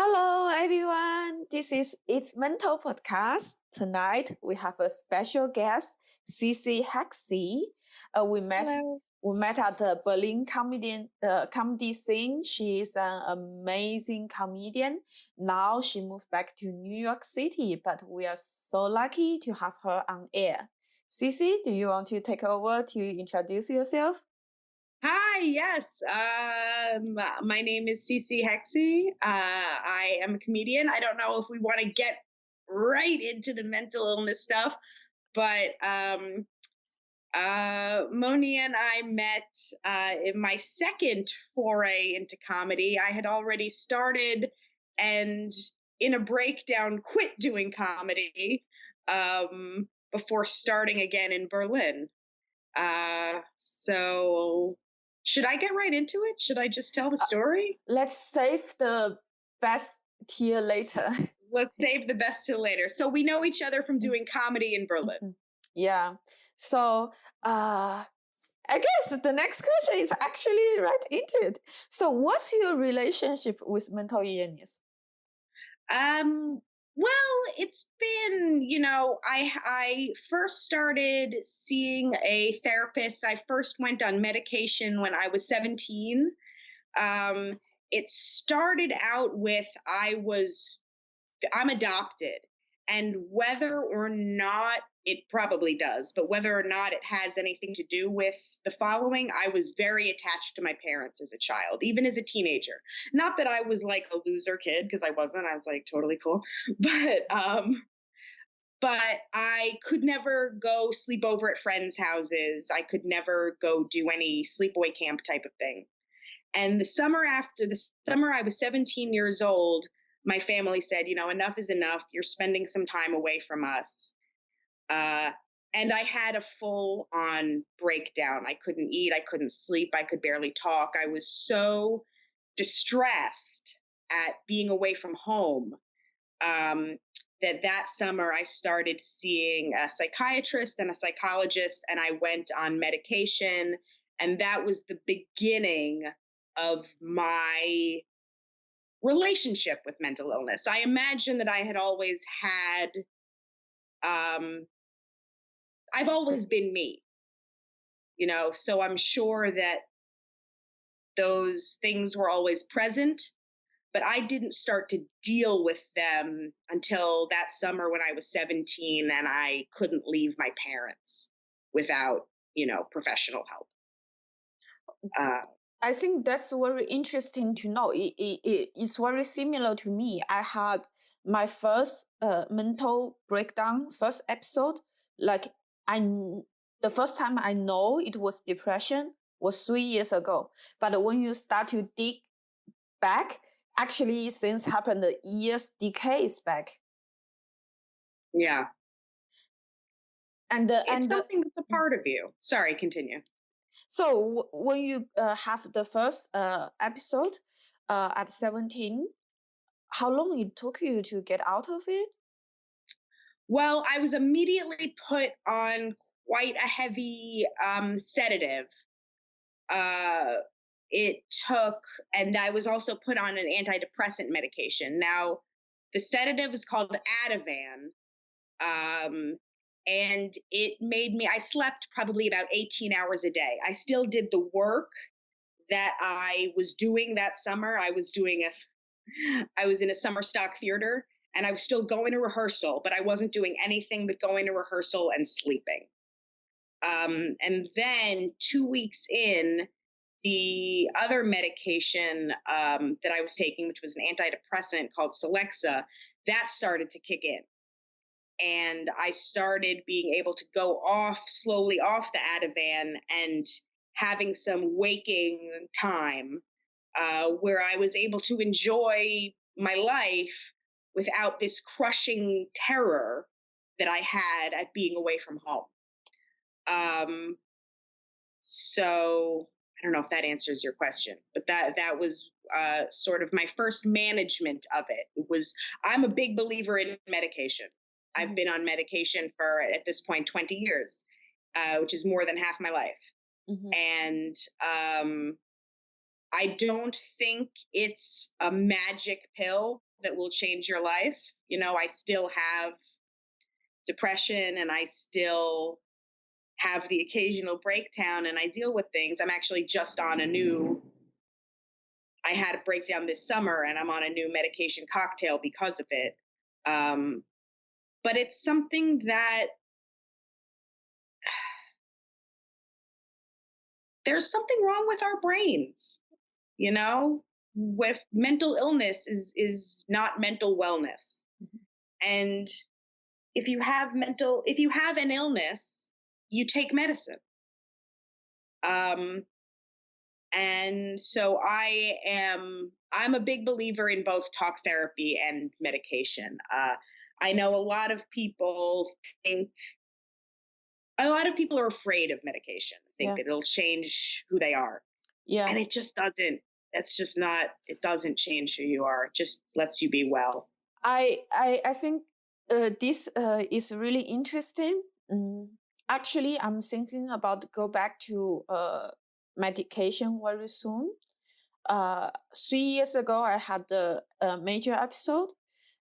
Hello, everyone. This is It's Mental Podcast. Tonight we have a special guest, CC Hexe. We met at the Berlin comedy scene. She is an amazing comedian. Now she moved back to New York City, but we are so lucky to have her on air. CC, do you want to take over to introduce yourself? Hi, yes. My name is CC Hexe. I am a comedian. I don't know if we want to get right into the mental illness stuff, but Moni and I met in my second foray into comedy. I had already started and in a breakdown quit doing comedy before starting again in Berlin. So should I get right into it? Should I just tell the story? Let's save the best till later. Let's save the best till later. So we know each other from doing comedy in Berlin. Mm-hmm. Yeah. So I guess the next question is actually right into it. So what's your relationship with mental illness? Well, it's been, I first started seeing a therapist. I first went on medication when I was 17. It started out with I'm adopted, and whether or not it probably does, but whether or not it has anything to do with the following, I was very attached to my parents as a child, even as a teenager. Not that I was like a loser kid, because I wasn't. I was like totally cool. But I could never go sleep over at friends' houses. I could never go do any sleepaway camp type of thing. And the summer I was 17 years old, my family said, enough is enough. You're spending some time away from us. And I had a full-on breakdown. I couldn't eat. I couldn't sleep. I could barely talk. I was so distressed at being away from home that summer I started seeing a psychiatrist and a psychologist, and I went on medication. And that was the beginning of my relationship with mental illness. I imagine that I had always had, I've always been me, so I'm sure that those things were always present, but I didn't start to deal with them until that summer when I was 17 and I couldn't leave my parents without, professional help. I think that's very interesting to know. It's very similar to me. I had my first mental breakdown, first episode. The first time I know it was depression was 3 years ago. But when you start to dig back, actually things happened years, decades back. Yeah. And it's something that's a part of you. Sorry, continue. So when you have the first episode at 17, how long it took you to get out of it? Well, I was immediately put on quite a heavy sedative. And I was also put on an antidepressant medication. Now, the sedative is called Ativan. And it made me, I slept probably about 18 hours a day. I still did the work that I was doing that summer. I was in a summer stock theater, and I was still going to rehearsal, but I wasn't doing anything but going to rehearsal and sleeping. And then 2 weeks in, the other medication that I was taking, which was an antidepressant called Celexa, that started to kick in. And I started being able to go slowly off the Ativan and having some waking time where I was able to enjoy my life without this crushing terror that I had at being away from home. So I don't know if that answers your question, but that was sort of my first management of it. I'm a big believer in medication. I've been on medication for, at this point, 20 years, which is more than half my life. Mm-hmm. And I don't think it's a magic pill that will change your life. You know, I still have depression and I still have the occasional breakdown and I deal with things. I'm actually just on I had a breakdown this summer and I'm on a new medication cocktail because of it. But it's something that there's something wrong with our brains, you know, with mental illness is not mental wellness. And if you have an illness, you take medicine. And so I'm a big believer in both talk therapy and medication. I know a lot of people are afraid of medication, think that it'll change who they are. Yeah. And it just doesn't. It doesn't change who you are. It just lets you be well. I think this is really interesting. Actually, I'm thinking about go back to medication very soon. 3 years ago, I had the major episode.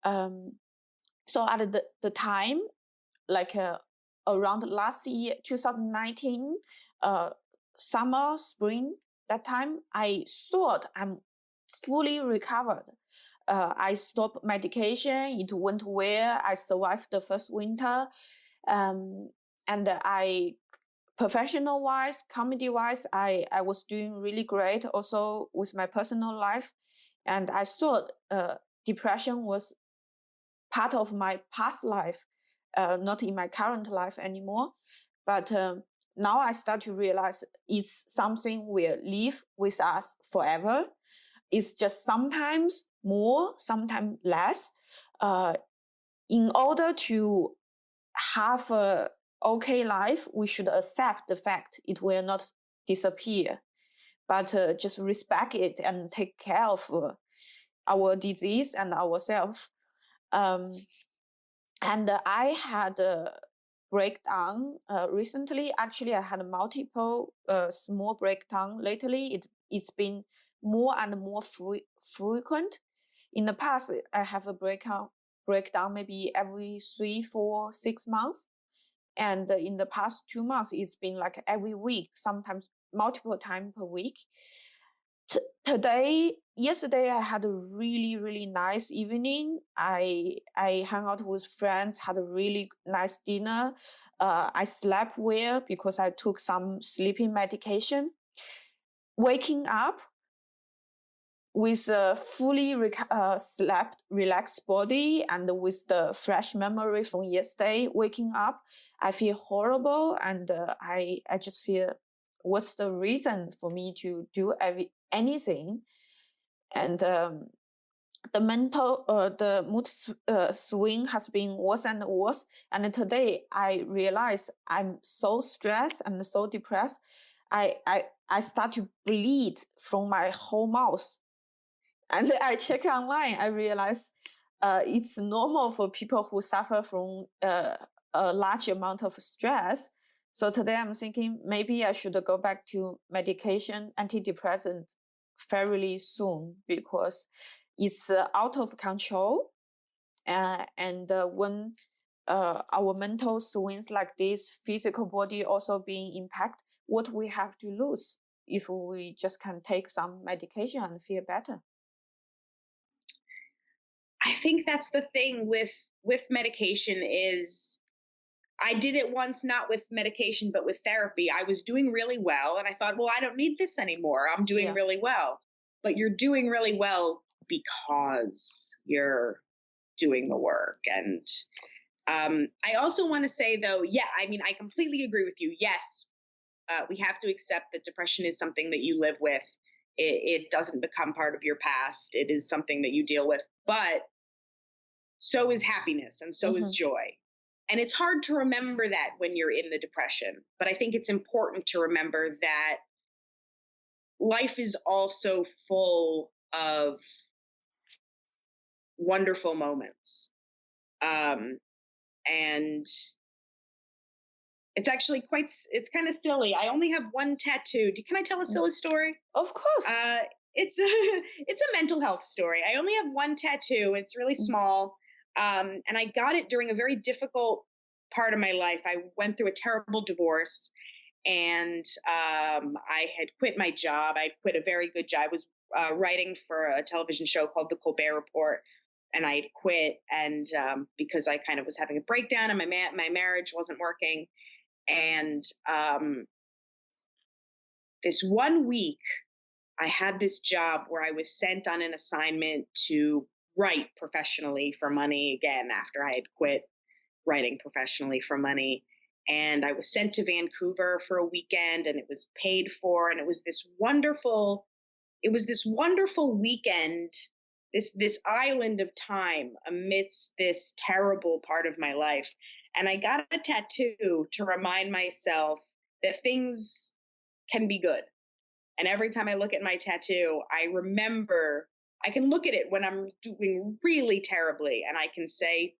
So at the time, like around last year, 2019, summer, spring, that time, I thought I'm fully recovered. I stopped medication. It went well. I survived the first winter. And professional-wise, comedy-wise, I was doing really great also with my personal life. And I thought depression was part of my past life, not in my current life anymore. But now I start to realize it's something will live with us forever. It's just sometimes more, sometimes less. In order to have a okay life, we should accept the fact it will not disappear, but just respect it and take care of our disease and ourselves. And I had a breakdown recently. Actually, I had multiple small breakdown lately. It's been more and more frequent. In the past, I have a breakdown maybe every 3, 4, 6 months. And in the past 2 months, it's been like every week, sometimes multiple times per week. Yesterday, I had a really, really nice evening. I hung out with friends, had a really nice dinner. I slept well because I took some sleeping medication. Waking up with a fully slept, relaxed body and with the fresh memory from yesterday, waking up, I feel horrible, and I just feel, what's the reason for me to do anything? And the mood swing has been worse and worse. And today I realize I'm so stressed and so depressed. I start to bleed from my whole mouth. And I check online, I realize it's normal for people who suffer from a large amount of stress. So today I'm thinking maybe I should go back to medication, antidepressant fairly soon, because it's out of control. And when our mental swings like this, physical body also being impacted, what we have to lose if we just can take some medication and feel better? I think that's the thing with medication is I did it once, not with medication, but with therapy. I was doing really well. And I thought, well, I don't need this anymore. I'm doing really well. But you're doing really well because you're doing the work. And I also want to say, though, I mean, I completely agree with you. Yes, we have to accept that depression is something that you live with. It doesn't become part of your past. It is something that you deal with. But so is happiness and so is joy. And it's hard to remember that when you're in the depression. But I think it's important to remember that life is also full of wonderful moments. And It's actually it's kind of silly. I only have one tattoo. Can I tell a silly story? Of course. It's a mental health story. I only have one tattoo. It's really small. And I got it during a very difficult part of my life. I went through a terrible divorce, and I had quit my job. I quit a very good job. I was writing for a television show called The Colbert Report, and I had quit, and because I kind of was having a breakdown, and my marriage wasn't working. And this one week, I had this job where I was sent on an assignment to write professionally for money again after I had quit writing professionally for money. And I was sent to Vancouver for a weekend, and it was paid for. And it was this wonderful weekend, this island of time amidst this terrible part of my life. And I got a tattoo to remind myself that things can be good. And every time I look at my tattoo, I remember, I can look at it when I'm doing really terribly, and I can say,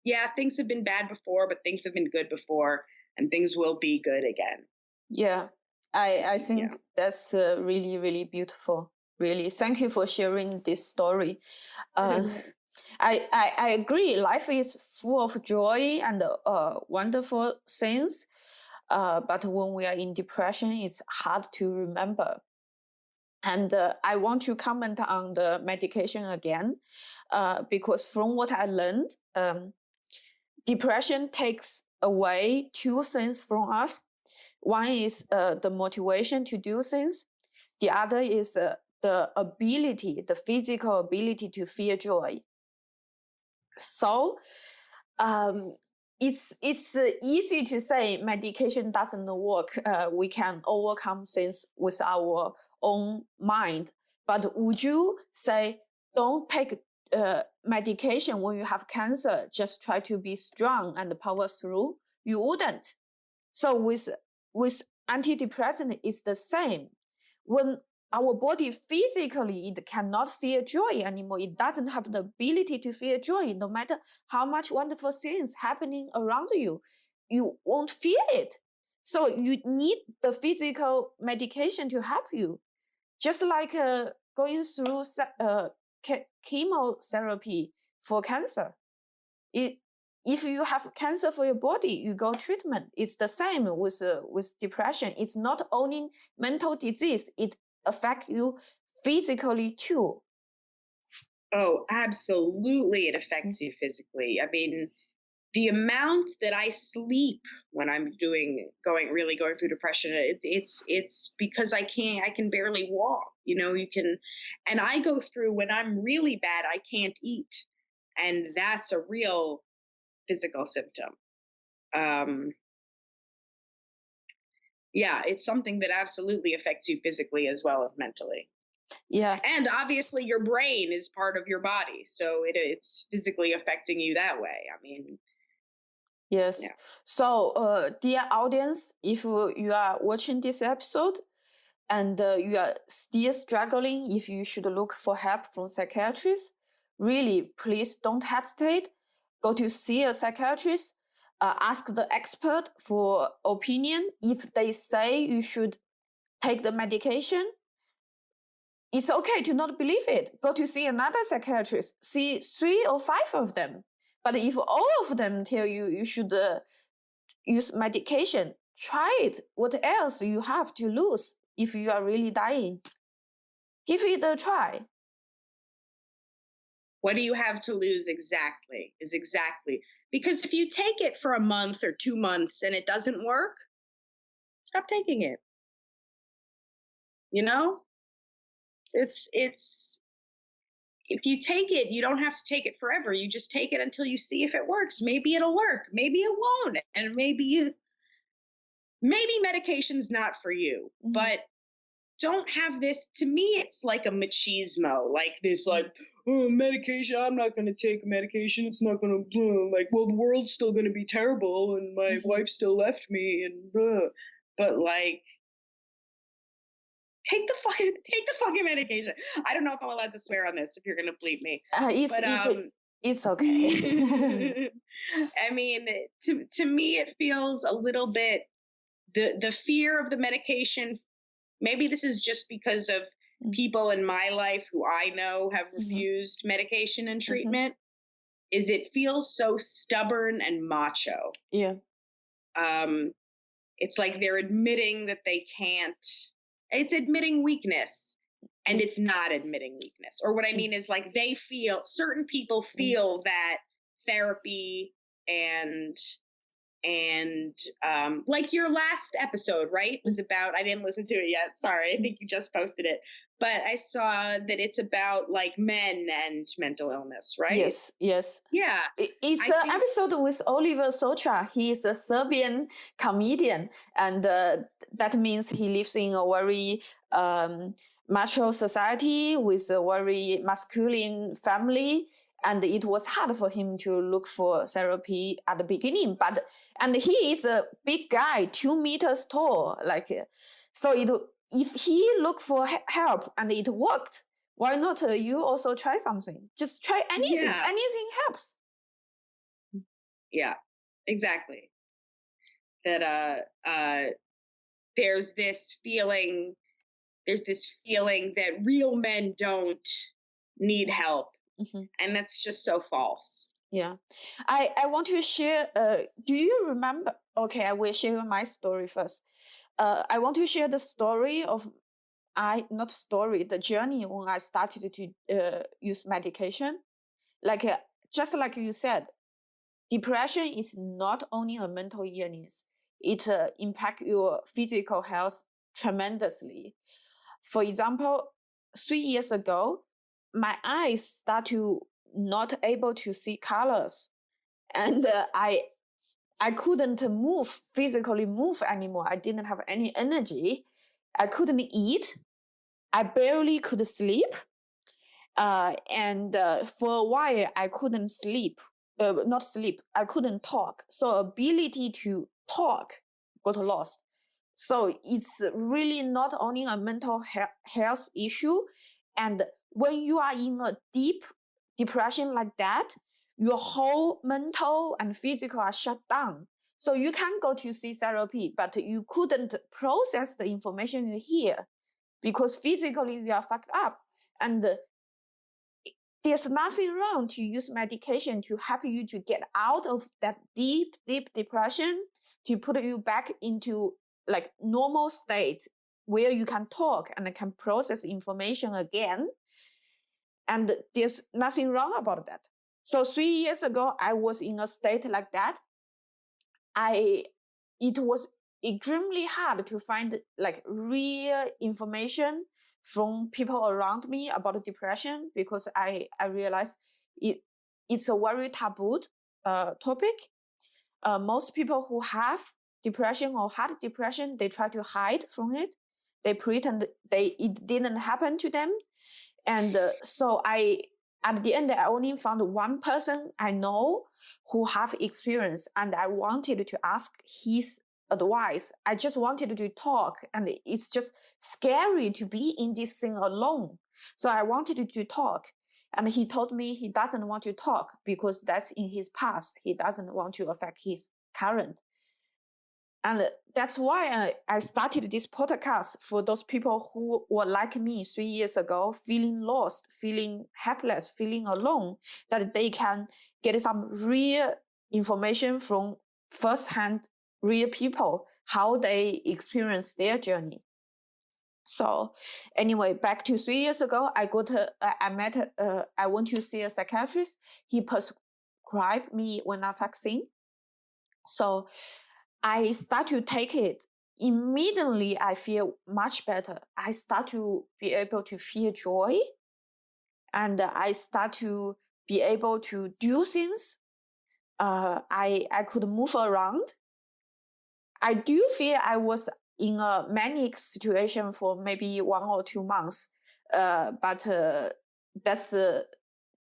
yeah, things have been bad before, but things have been good before, and things will be good again. Yeah, I think that's really, really beautiful. Really, thank you for sharing this story. I agree. Life is full of joy and wonderful things. But when we are in depression, it's hard to remember. And I want to comment on the medication again, because from what I learned, depression takes away two things from us. One is the motivation to do things. The other is the ability, the physical ability to feel joy. So it's easy to say medication doesn't work. We can overcome things with our own mind. But would you say don't take medication when you have cancer? Just try to be strong and power through? You wouldn't. So with antidepressant, it's the same. When our body physically, it cannot feel joy anymore. It doesn't have the ability to feel joy. No matter how much wonderful things happening around you, you won't feel it. So you need the physical medication to help you. Just like going through chemotherapy for cancer. If you have cancer for your body, you go treatment. It's the same with depression. It's not only mental disease. It affects you physically too. Oh, absolutely. It affects you physically. I mean, the amount that I sleep when I'm going through depression, it's because I can barely walk, and I go through, when I'm really bad, I can't eat. And that's a real physical symptom. Yeah, it's something that absolutely affects you physically as well as mentally. Yeah. And obviously your brain is part of your body, so it's physically affecting you that way. I mean, yes. Yeah. So, dear audience, if you are watching this episode and you are still struggling, if you should look for help from psychiatrists, really, please don't hesitate. Go to see a psychiatrist. Ask the expert for opinion. If they say you should take the medication, it's okay to not believe it. Go to see another psychiatrist. See 3 or 5 of them. But if all of them tell you you should use medication, try it. What else you have to lose if you are really dying? Give it a try. What do you have to lose exactly? Because if you take it for a month or 2 months and it doesn't work, stop taking it. It's if you take it, you don't have to take it forever. You just take it until you see if it works. Maybe it'll work. Maybe it won't. And maybe medication's not for you. Mm-hmm. But don't have this. To me, it's like a machismo, like this, like, oh, medication, I'm not going to take medication. It's not going to, well, the world's still going to be terrible and my wife still left me. And but like, take the fucking medication. I don't know if I'm allowed to swear on this, if you're going to bleep me. It's okay. I mean, to me, it feels a little bit, the fear of the medication. Maybe this is just because of people in my life who I know have refused medication and treatment, is it feels so stubborn and macho. Yeah. It's like they're admitting that they can't. It's admitting weakness, and it's not admitting weakness. Or what I mean is, like, certain people feel that therapy and like your last episode, right, was about, I didn't listen to it yet, sorry, I think you just posted it, but I saw that it's about like men and mental illness, right? Yes. Yeah. It's an episode with Oliver Socha. He is a Serbian comedian, and that means he lives in a very macho society with a very masculine family. And it was hard for him to look for therapy at the beginning. And he is a big guy, 2 meters tall. So if he looked for help and it worked, why not you also try something? Just try anything. Yeah. Anything helps. Yeah, exactly. That there's this feeling that real men don't need help. And that's just so false. Yeah. I want to share, do you remember? Okay, I will share my story first. I want to share the story of, the journey when I started to use medication. Just like you said, depression is not only a mental illness. It impacts your physical health tremendously. For example, 3 years ago, my eyes start to not able to see colors, and I couldn't physically move anymore. I didn't have any energy. I couldn't eat. I barely could sleep. And for a while, I couldn't I couldn't talk. So ability to talk got lost. So it's really not only a mental health issue. And when you are in a deep depression like that, your whole mental and physical are shut down. So you can go to see therapy, but you couldn't process the information you hear because physically you are fucked up. And there's nothing wrong to use medication to help you to get out of that deep depression, to put you back into like normal state where you can talk and can process information again. And there's nothing wrong about that. So 3 years ago, I was in a state like that. It was extremely hard to find like real information from people around me about depression, because I realized it's a very taboo topic. Most people who have depression or had depression, they try to hide from it. They pretend it didn't happen to them. And so at the end, I only found one person I know who have experience, and I wanted to ask his advice. I just wanted to talk, and it's just scary to be in this thing alone. So I wanted to talk, and he told me he doesn't want to talk because that's in his past. He doesn't want to affect his current. And that's why I started this podcast for those people who were like me 3 years ago, feeling lost, feeling helpless, feeling alone, that they can get some real information from firsthand real people, how they experience their journey. So anyway, back to 3 years ago, I went to see a psychiatrist. He prescribed me one vaccine. So I start to take it. Immediately, I feel much better. I start to be able to feel joy, and I start to be able to do things. I could move around. I do feel I was in a manic situation for maybe 1 or 2 months, but that's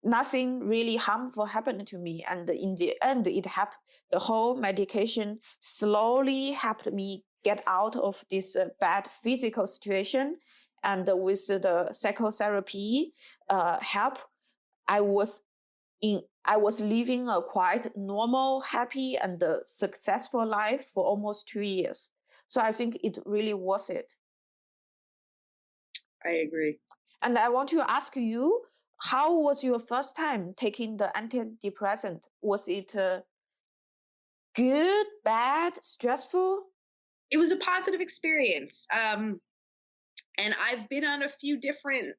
nothing really harmful happened to me. And in the end, it helped. The whole medication slowly helped me get out of this bad physical situation. And with the psychotherapy help, I was I was living a quite normal, happy, and successful life for almost 2 years. So I think it really was it. I agree. And I want to ask you, how was your first time taking the antidepressant? Was it good, bad, stressful? It was a positive experience. And I've been on a few different,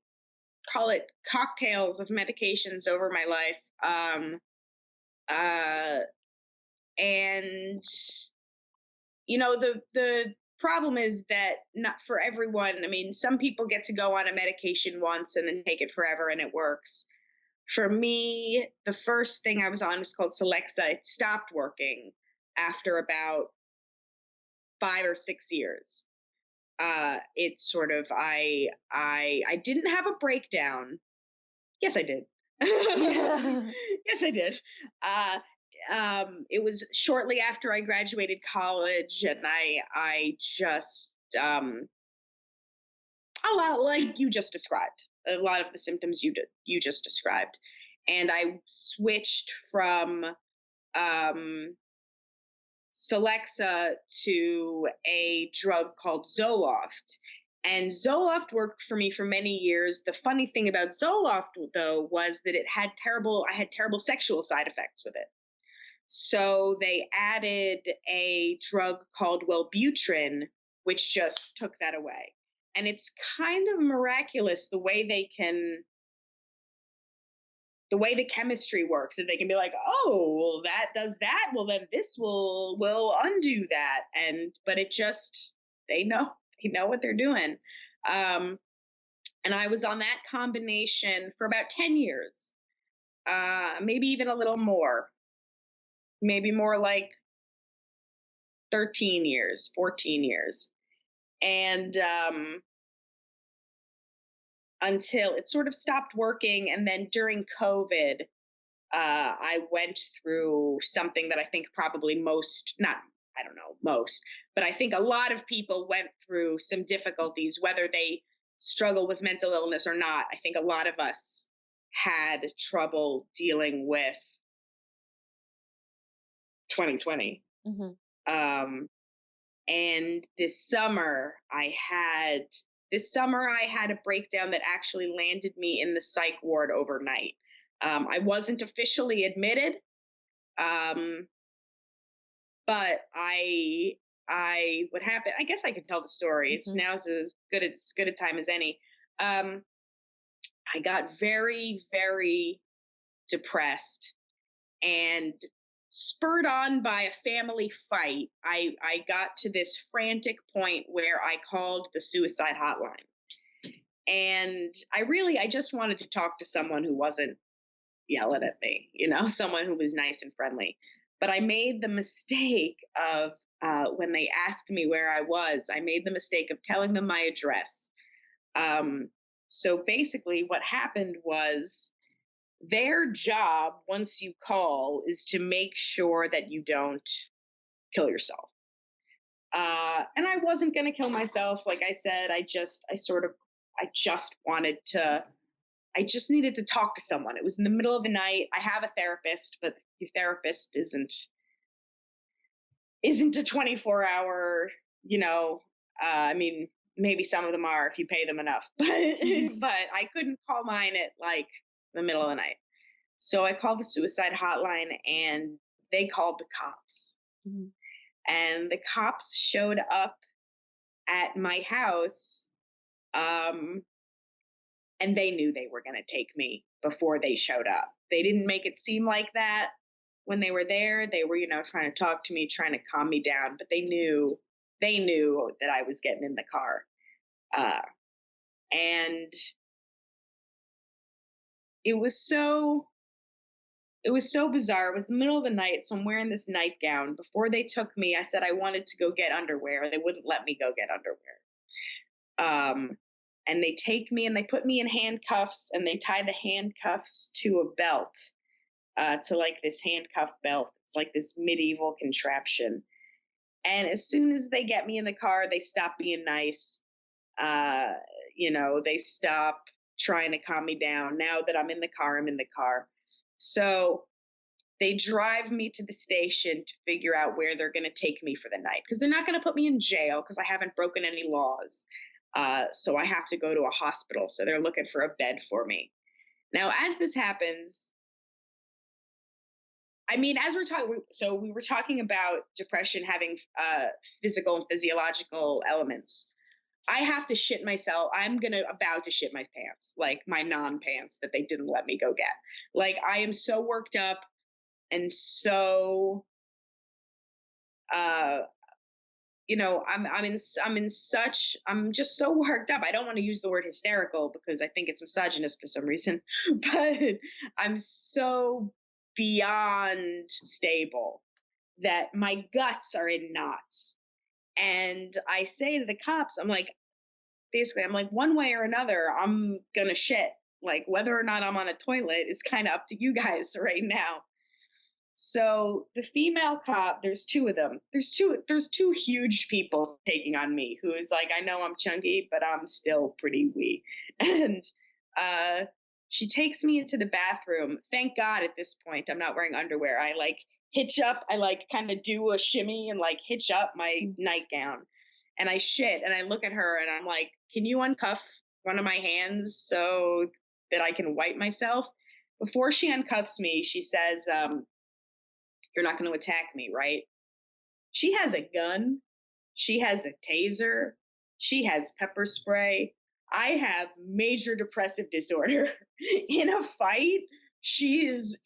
call it cocktails of medications over my life. And you know, the problem is that not for everyone. I mean, some people get to go on a medication once and then take it forever and it works. For me, the first thing I was on was called Celexa. It stopped working after about 5 or 6 years. It's sort of I didn't have a breakdown. Yes, I did. Yeah. Yes, I did. It was shortly after I graduated college, and I just like you just described, a lot of the symptoms you just described, and I switched from Celexa to a drug called Zoloft. And Zoloft worked for me for many years. The funny thing about Zoloft, though, was that I had terrible sexual side effects with it. So they added a drug called Wellbutrin, which just took that away. And it's kind of miraculous the way the chemistry works, that they can be like, oh, well, that does that, well, then this will undo that. But it just, they know what they're doing. And I was on that combination for about 10 years, maybe even a little more, maybe more like 13 years, 14 years. And until it sort of stopped working. And then during COVID, I went through something that I think probably but I think a lot of people went through some difficulties, whether they struggle with mental illness or not. I think a lot of us had trouble dealing with 2020. Mm-hmm. And this summer I had a breakdown that actually landed me in the psych ward overnight. I wasn't officially admitted, but what happened, I guess I can tell the story. It's Mm-hmm. now as good a time as any. I got very, very depressed, and spurred on by a family fight, I got to this frantic point where I called the suicide hotline. And I just wanted to talk to someone who wasn't yelling at me, someone who was nice and friendly. But I made the mistake of, when they asked me where I was, I made the mistake of telling them my address. So basically what happened was, their job, once you call, is to make sure that you don't kill yourself. And I wasn't going to kill myself. Like I said, I just needed to talk to someone. It was in the middle of the night. I have a therapist, but your therapist isn't a 24-hour, I mean, maybe some of them are if you pay them enough, but I couldn't call mine at like the middle of the night. So I called the suicide hotline, and they called the cops. Mm-hmm. And the cops showed up at my house, and they knew they were going to take me before they showed up. They didn't make it seem like that when they were there. They were, trying to talk to me, trying to calm me down, but they knew that I was getting in the car. And it was so bizarre. It was the middle of the night, so I'm wearing this nightgown. Before they took me, I said I wanted to go get underwear. They wouldn't let me go get underwear. And they take me and they put me in handcuffs, and they tie the handcuffs to a belt, to like this handcuff belt. It's like this medieval contraption. And as soon as they get me in the car, they stop being nice. They stop trying to calm me down. Now that I'm in the car, I'm in the car. So They drive me to the station to figure out where they're going to take me for the night, because they're not going to put me in jail because I haven't broken any laws. So I have to go to a hospital. So they're looking for a bed for me. Now, as this happens, I mean, as we're talking, so we were talking about depression having physical and physiological elements. I have to shit myself. I'm about to shit my pants, like my non-pants that they didn't let me go get. Like, I am so worked up and so, you know, I'm just so worked up. I don't want to use the word hysterical because I think it's misogynist for some reason, but I'm so beyond stable that my guts are in knots. And I say to the cops, I'm like, one way or another, I'm gonna shit. Like, whether or not I'm on a toilet is kind of up to you guys right now. So the female cop, there's two of them. There's two huge people taking on me, who is like, I know I'm chunky, but I'm still pretty wee. And she takes me into the bathroom. Thank God at this point I'm not wearing underwear. I like hitch up. I like kind of do a shimmy and like hitch up my nightgown. And I shit and I look at her and I'm like, can you uncuff one of my hands so that I can wipe myself? Before she uncuffs me, she says, you're not going to attack me, right? She has a gun. She has a taser. She has pepper spray. I have major depressive disorder. In a fight, she is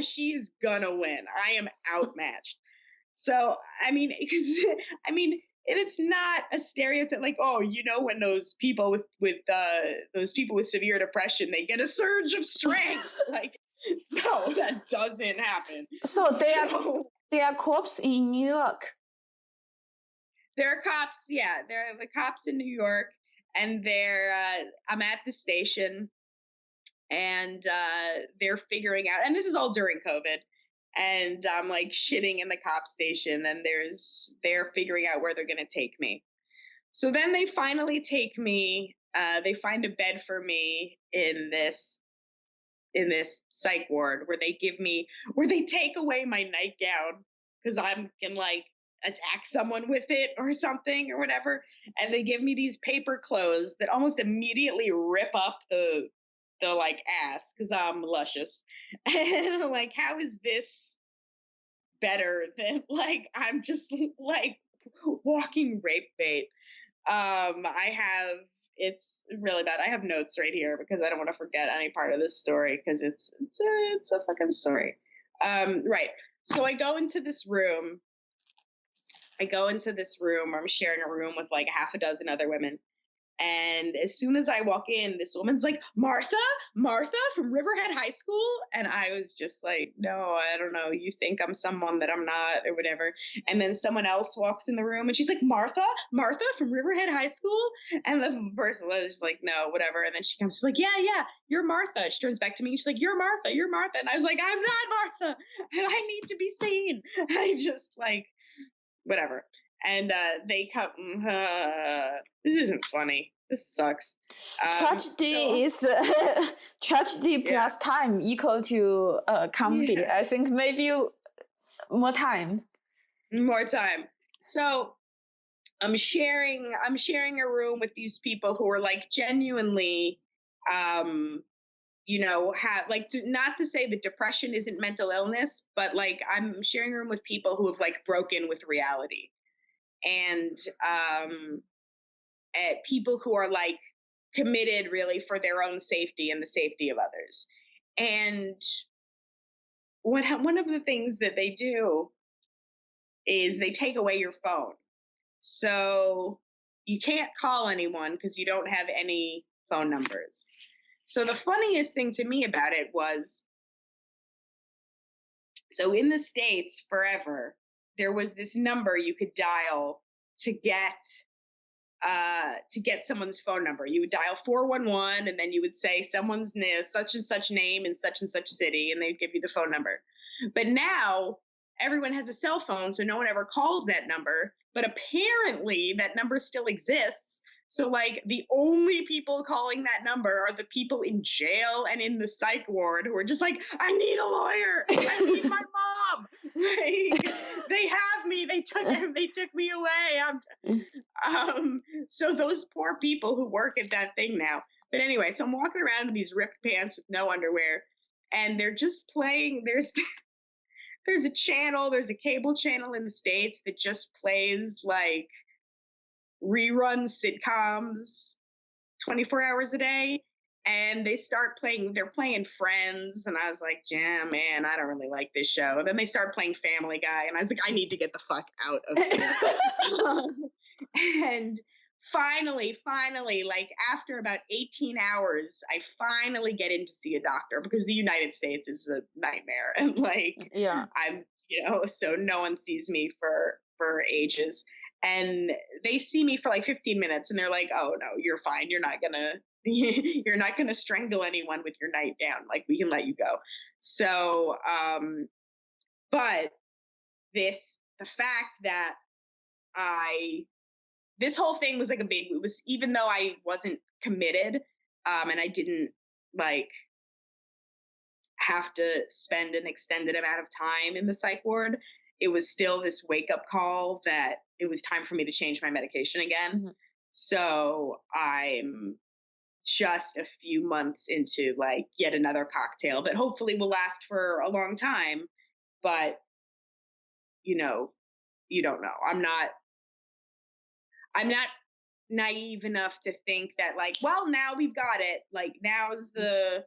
she's gonna win. I am outmatched. So, it's not a stereotype like, oh, you know, when those people with severe depression, they get a surge of strength. Like, no, that doesn't happen. So they are cops in New York. There are cops, yeah. There are the cops in New York, and I'm at the station, and they're figuring out, and this is all during COVID, and I'm like shitting in the cop station, and they're figuring out where they're gonna take me. So then they finally take me. They find a bed for me in this psych ward where they take away my nightgown because I can like attack someone with it or something or whatever. And they give me these paper clothes that almost immediately rip up the like ass because I'm luscious. And I'm like, how is this better than like, I'm just like walking rape bait. It's really bad. I have notes right here because I don't want to forget any part of this story because it's a fucking story. Right. So I go into this room. I'm sharing a room with like half a dozen other women. And as soon as I walk in, this woman's like, Martha from Riverhead High School. And I was just like, no, I don't know. You think I'm someone that I'm not or whatever. And then someone else walks in the room and she's like, Martha from Riverhead High School. And the person was like, no, whatever. And then she comes, she's like, yeah, you're Martha. She turns back to me and she's like, you're Martha. And I was like, I'm not Martha. And I need to be seen. I just like, whatever. And they come, this isn't funny. This sucks. Tragedy is tragedy plus time equal to comedy. Yeah. I think maybe more time. So I'm sharing a room with these people who are like genuinely, not to say that depression isn't mental illness, but like I'm sharing a room with people who have like broken with reality. And people who are like committed really for their own safety and the safety of others. And one of the things that they do is they take away your phone. So you can't call anyone because you don't have any phone numbers. So the funniest thing to me about it was, so in the States forever, there was this number you could dial to get someone's phone number. You would dial 411 and then you would say someone's such and such name in such and such city, and they'd give you the phone number. But now everyone has a cell phone, so no one ever calls that number. But apparently that number still exists. So like the only people calling that number are the people in jail and in the psych ward who are just like, I need a lawyer. I need my mom. Like, they have me. They took me away. So those poor people who work at that thing now. But anyway, so I'm walking around in these ripped pants with no underwear, and they're just playing. There's a channel, there's a cable channel in the States that just plays like rerun sitcoms 24 hours a day. And they're playing Friends. And I was like, yeah, man, I don't really like this show. And then they start playing Family Guy. And I was like, I need to get the fuck out of here. And finally, like after about 18 hours, I finally get in to see a doctor because the United States is a nightmare. And like, yeah, I'm, so no one sees me for ages. And they see me for like 15 minutes and they're like, oh no, you're fine. You're not gonna strangle anyone with your nightgown. Like, we can let you go. So, but the fact that this whole thing was like it was, even though I wasn't committed, and I didn't like have to spend an extended amount of time in the psych ward, it was still this wake up call that it was time for me to change my medication again. Mm-hmm. So I'm just a few months into like yet another cocktail that hopefully will last for a long time. But, you don't know. I'm not naive enough to think that like, well, now we've got it. Like now's the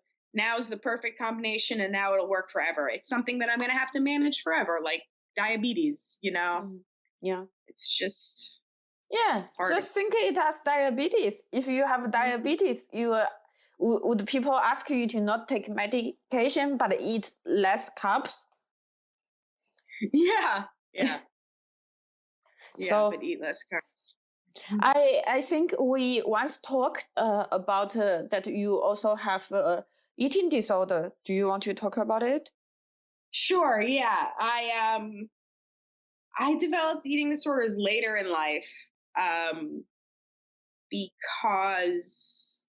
perfect combination and now it'll work forever. It's something that I'm going to have to manage forever. Like diabetes, Yeah. It's just. Yeah. Hard. Just think it as diabetes. If you have diabetes, would people ask you to not take medication, but eat less carbs? Yeah. Yeah. So, but eat less carbs. I think we once talked about that you also have eating disorder. Do you want to talk about it? Sure. Yeah. I developed eating disorders later in life because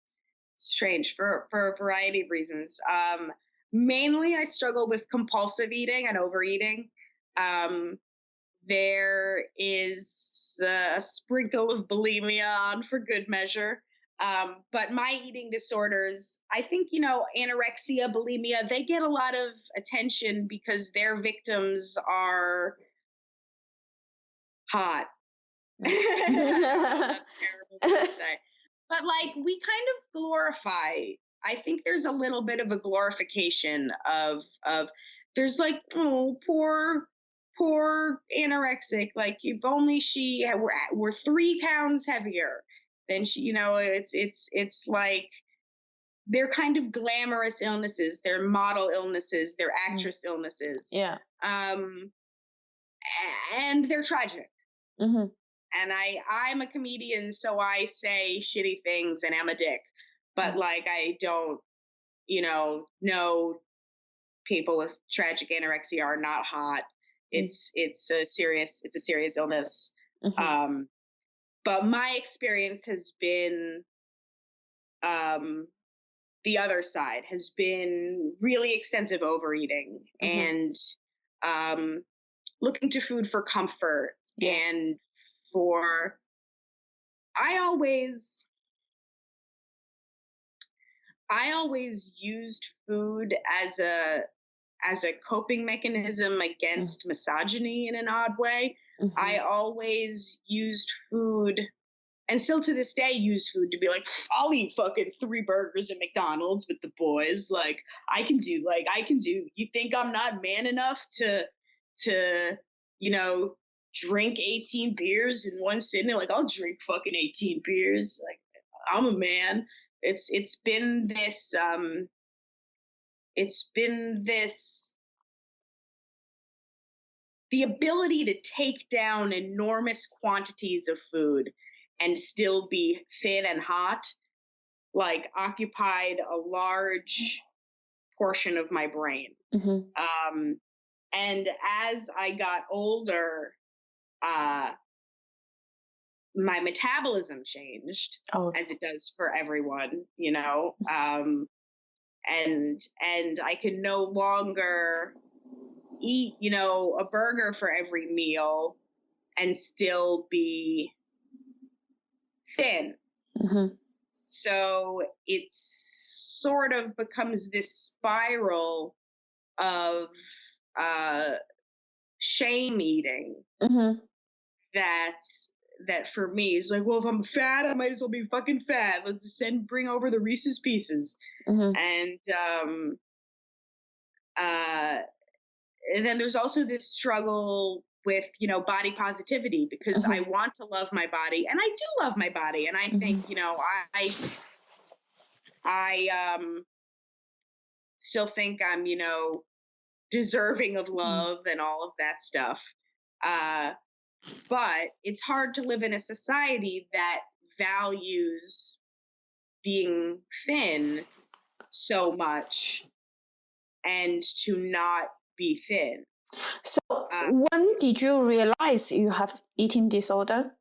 strange for a variety of reasons. Mainly, I struggle with compulsive eating and overeating. There is a sprinkle of bulimia on for good measure. But my eating disorders, I think, anorexia, bulimia, they get a lot of attention because their victims are hot. That's terrible to say. But like, we kind of glorify, I think there's a little bit of a glorification of there's like, oh, poor anorexic, like if only she were 3 pounds heavier, then she, it's like they're kind of glamorous illnesses, they're model illnesses, they're actress illnesses. Yeah. And they're tragic. Mm-hmm. And I'm a comedian, so I say shitty things and I'm a dick, but like I don't, know people with tragic anorexia are not hot. It's a serious illness. Mm-hmm. But my experience has been, the other side has been really extensive overeating. Mm-hmm. And, looking to food for comfort. Yeah. And I always used food as a coping mechanism against misogyny in an odd way. Mm-hmm. I always used food, and still to this day use food, to be like, I'll eat fucking 3 burgers at McDonald's with the boys. Like I can do, you think I'm not man enough to drink 18 beers in one sitting? Like I'll drink fucking 18 beers. Like I'm a man. It's been this the ability to take down enormous quantities of food and still be thin and hot, like occupied a large portion of my brain. Mm-hmm. And as I got older, my metabolism changed, as it does for everyone, you know, and I could no longer eat, you know, a burger for every meal and still be thin. Mm-hmm. So it's sort of becomes this spiral of shame eating. Mm-hmm. That for me is like, well, if I'm fat, I might as well be fucking fat. Let's just bring over the Reese's Pieces. Mm-hmm. And then there's also this struggle with, you know, body positivity, because Mm-hmm. I want to love my body, and I do love my body, and I think, you know, I still think I'm, you know, deserving of love and all of that stuff. But it's hard to live in a society that values being thin so much and to not be thin. So when did you realize you have eating disorder?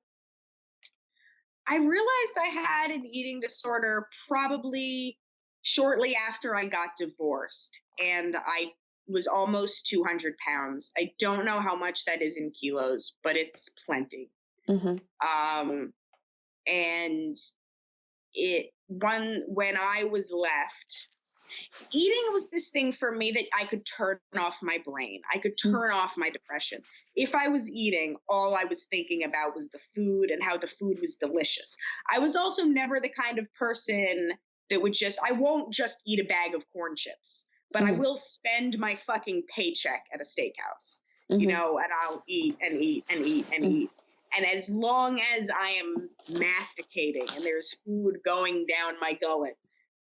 I realized I had an eating disorder probably shortly after I got divorced, and I was almost 200 pounds. I don't know how much that is in kilos, but it's plenty. Mm-hmm. And when I was left, eating was this thing for me that I could turn off my brain. I could turn off my depression. If I was eating, all I was thinking about was the food and how the food was delicious. I was also never the kind of person that would I won't just eat a bag of corn chips, but I will spend my fucking paycheck at a steakhouse, you know, and I'll eat and eat and eat and eat. And as long as I am masticating and there's food going down my gullet,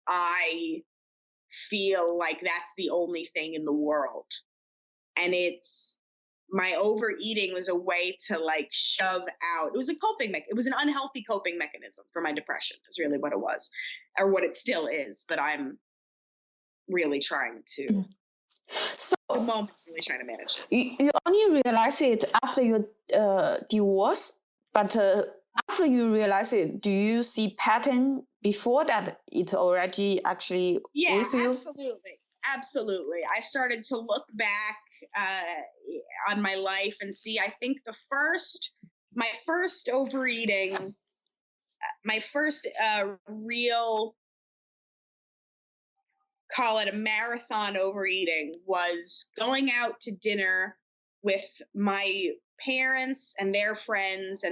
I feel like that's the only thing in the world. And my overeating was a way to like shove out. It was a it was an unhealthy coping mechanism for my depression, is really what it was, or what it still is. But I'm really trying to. So at the moment, I'm really trying to manage it. You only realize it after your divorce, but after you realize it, do you see pattern before that? It already actually with you? Absolutely. I started to look back on my life and see. I think my first overeating, my first real, call it a marathon overeating, was going out to dinner with my parents and their friends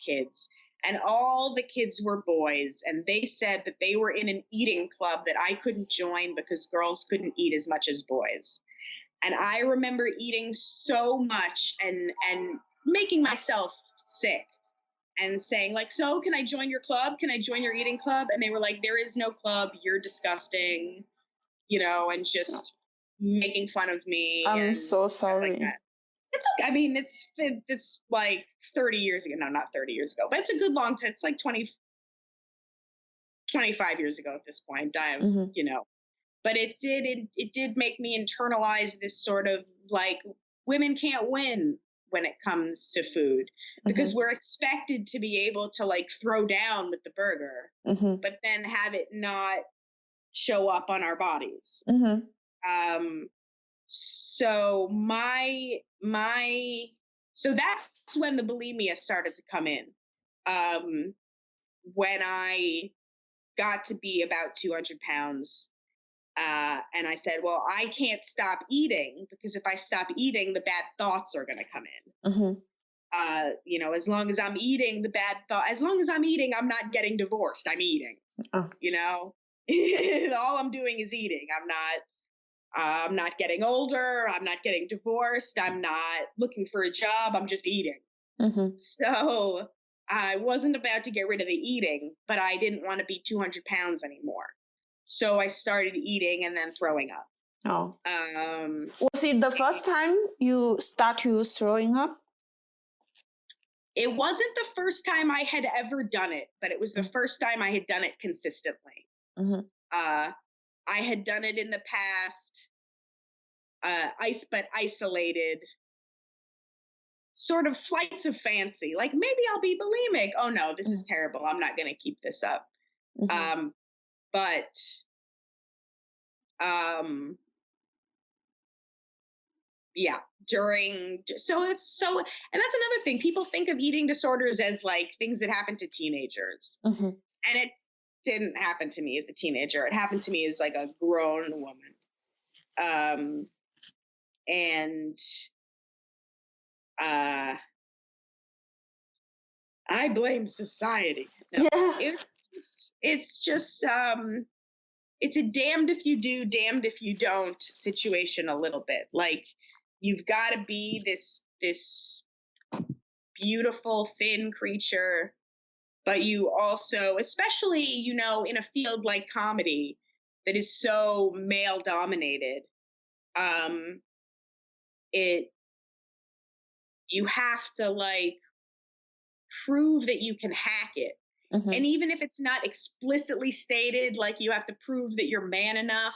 kids. And all the kids were boys, and they said that they were in an eating club that I couldn't join because girls couldn't eat as much as boys. And I remember eating so much and making myself sick and saying like, so can I join your club? Can I join your eating club? And they were like, there is no club. You're disgusting, you know, and just making fun of me. I'm so sorry. Like that. It's okay. I mean, it's like 30 years ago. No, not 30 years ago, but it's a good long time. It's like 25 years ago at this point. You know, but it did make me internalize this sort of like, women can't win when it comes to food, because we're expected to be able to like throw down with the burger, but then have it not show up on our bodies. So so that's when the bulimia started to come in. When I got to be about 200 pounds, and I said, well, I can't stop eating, because if I stop eating, the bad thoughts are going to come in. You know, as long as I'm eating, I'm not getting divorced. I'm eating, you know, all I'm doing is eating. I'm not getting older. I'm not getting divorced. I'm not looking for a job. I'm just eating. So I wasn't about to get rid of the eating, but I didn't want to be 200 pounds anymore. So I started eating and then throwing up. Was it the first time you started throwing up? It wasn't the first time I had ever done it, but it was the first time I had done it consistently. I had done it in the past, but isolated. sort of flights of fancy, like maybe I'll be bulimic. Oh no, this is terrible. I'm not going to keep this up. But yeah, and that's another thing. People think of eating disorders as like things that happen to teenagers. And it didn't happen to me as a teenager. It happened to me as like a grown woman. And I blame society. No, yeah. It's just it's a damned if you do, damned if you don't situation a little bit. Like, you've got to be this beautiful, thin creature, but you also, especially, you know, in a field like comedy that is so male dominated, you have to like prove that you can hack it. And even if it's not explicitly stated, like you have to prove that you're man enough,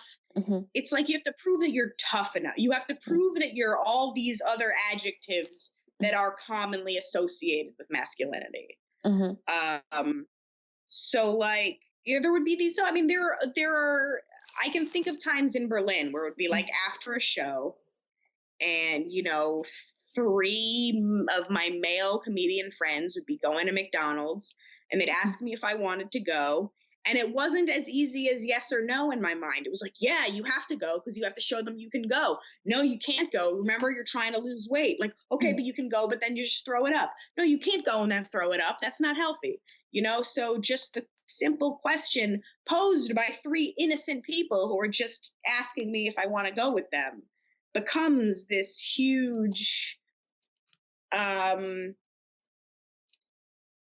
it's like you have to prove that you're tough enough. You have to prove that you're all these other adjectives that are commonly associated with masculinity. So like, yeah, there would be these, I mean, there are, I can think of times in Berlin where it would be like after a show and, you know, 3 of my male comedian friends would be going to McDonald's and they'd ask me if I wanted to go. And it wasn't as easy as yes or no in my mind. It was like, yeah, you have to go because you have to show them you can go. No, you can't go. Remember, you're trying to lose weight. Like, okay, but you can go, but then you just throw it up. No, you can't go and then throw it up. That's not healthy. You know, so just the simple question posed by 3 innocent people who are just asking me if I want to go with them becomes this huge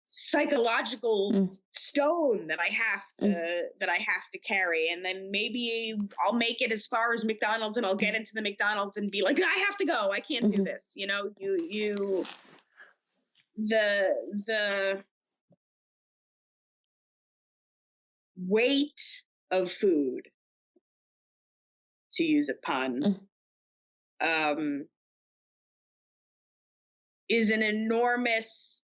psychological stone that I have to carry. And then maybe I'll make it as far as McDonald's and I'll get into the McDonald's and be like, I have to go. I can't do this. You know, the weight of food, to use a pun, is an enormous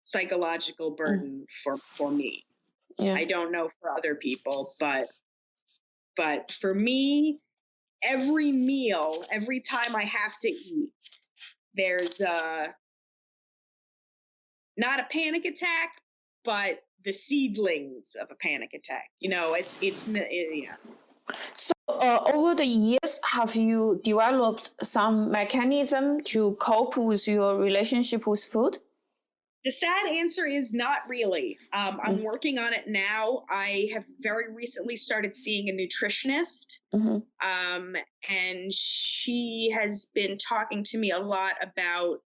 psychological burden for me. Yeah. I don't know for other people, but for me, every meal, every time I have to eat, there's not a panic attack, but the seedlings of a panic attack. You know, it's yeah. So over the years, have you developed some mechanism to cope with your relationship with food? The sad answer is not really. I'm working on it now. I have very recently started seeing a nutritionist, and she has been talking to me a lot about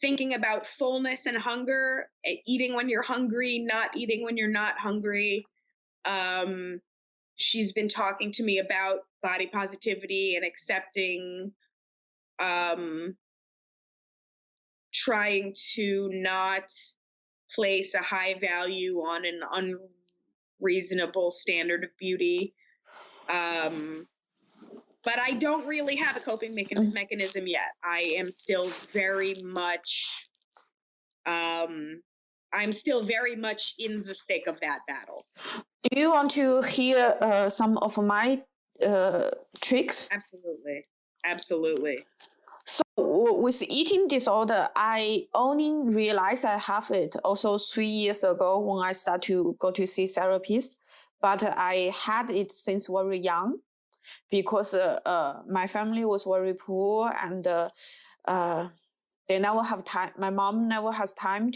thinking about fullness and hunger, eating when you're hungry, not eating when you're not hungry. She's been talking to me about body positivity and accepting, trying to not place a high value on an unreasonable standard of beauty. But I don't really have a coping mechanism yet. I am still very much, I'm still very much in the thick of that battle. Do you want to hear some of my tricks? Absolutely. So with eating disorder, I only realized I have it also 3 years ago when I started to go to see therapists. But I had it since very young because my family was very poor and they never have time. My mom never has time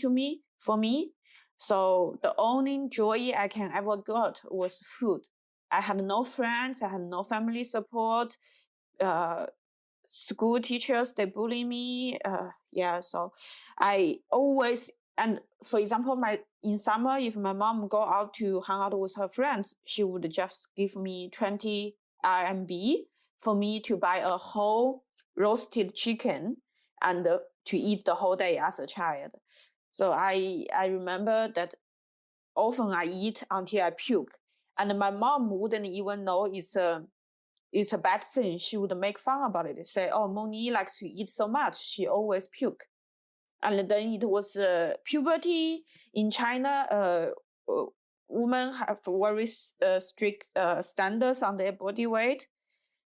for me. So the only joy I can ever got was food. I had no friends. I had no family support. School teachers, they bully me. So I always, and for example, in summer, if my mom go out to hang out with her friends, she would just give me 20 RMB for me to buy a whole roasted chicken and to eat the whole day as a child. So I remember that often I eat until I puke, and my mom wouldn't even know it's it's a bad thing, she would make fun about it. Say, oh, Moni likes to eat so much, she always puke. And then it was puberty in China. Women have very strict standards on their body weight.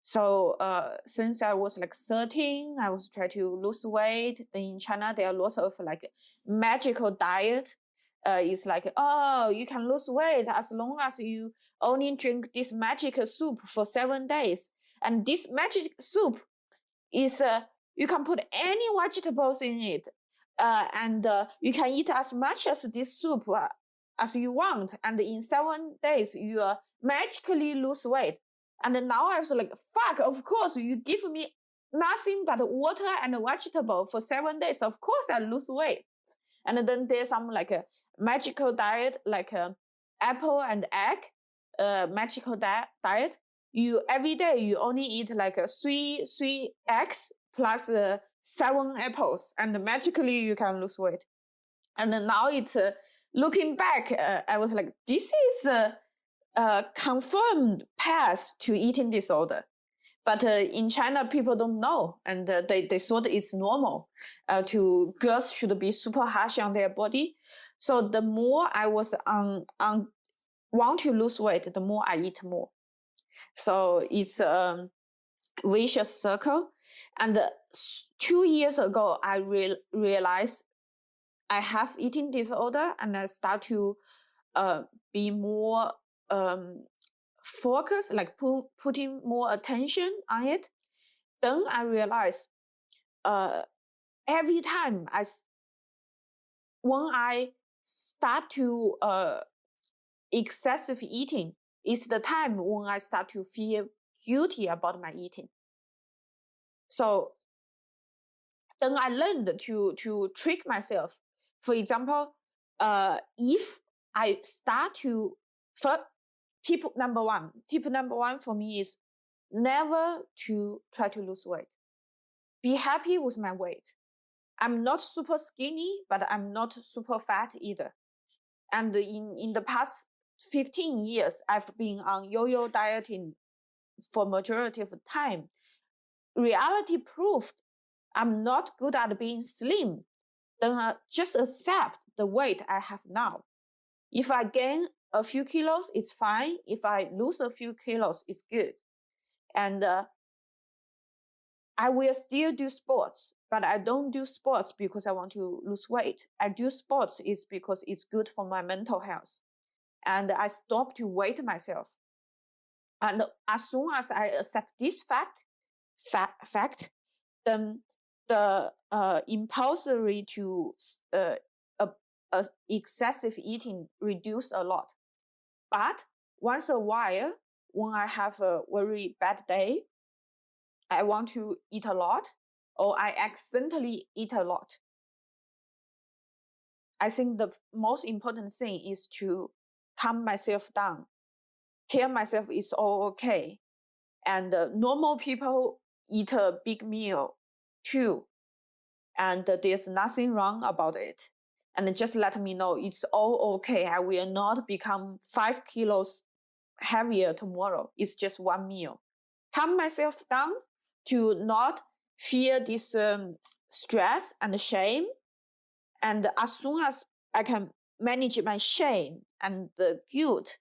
So since I was like 13, I was trying to lose weight. Then in China, there are lots of like magical diet. It's like, oh, you can lose weight as long as you only drink this magic soup for 7 days. And this magic soup is, you can put any vegetables in it. And you can eat as much as this soup as you want. And in 7 days, you magically lose weight. And now I was like, fuck, of course, you give me nothing but water and vegetable for 7 days. Of course, I lose weight. And then there's some like a magical diet, like apple and egg, magical diet. You every day you only eat like three eggs plus 7 apples, and magically you can lose weight. And now it's looking back, I was like, this is a confirmed path to eating disorder. But in China, people don't know, and they thought it's normal to girls should be super harsh on their body. So the more I was on want to lose weight, the more I eat more. So it's a vicious circle. And 2 years ago, I realized I have eating disorder, and I start to be more focused, like putting more attention on it. Then I realized every time when I start to excessive eating, is the time when I start to feel guilty about my eating. So then I learned to trick myself. For example, if I start to, tip number one for me is never to try to lose weight. Be happy with my weight. I'm not super skinny, but I'm not super fat either. And in the past 15 years, I've been on yo-yo dieting for majority of the time. Reality proved I'm not good at being slim. Then just accept the weight I have now. If I gain a few kilos, it's fine. If I lose a few kilos, it's good. And I will still do sports, but I don't do sports because I want to lose weight. I do sports is because it's good for my mental health. And I stop to weight myself. And as soon as I accept this fact, then the impulsory to excessive eating reduced a lot. But once a while, when I have a very bad day, I want to eat a lot, or I accidentally eat a lot. I think the most important thing is to calm myself down, tell myself it's all okay. And normal people eat a big meal too, and there's nothing wrong about it. And just let me know it's all okay. I will not become 5 kilos heavier tomorrow. It's just one meal. Calm myself down to not feel this stress and shame. And as soon as I can manage my shame and the guilt,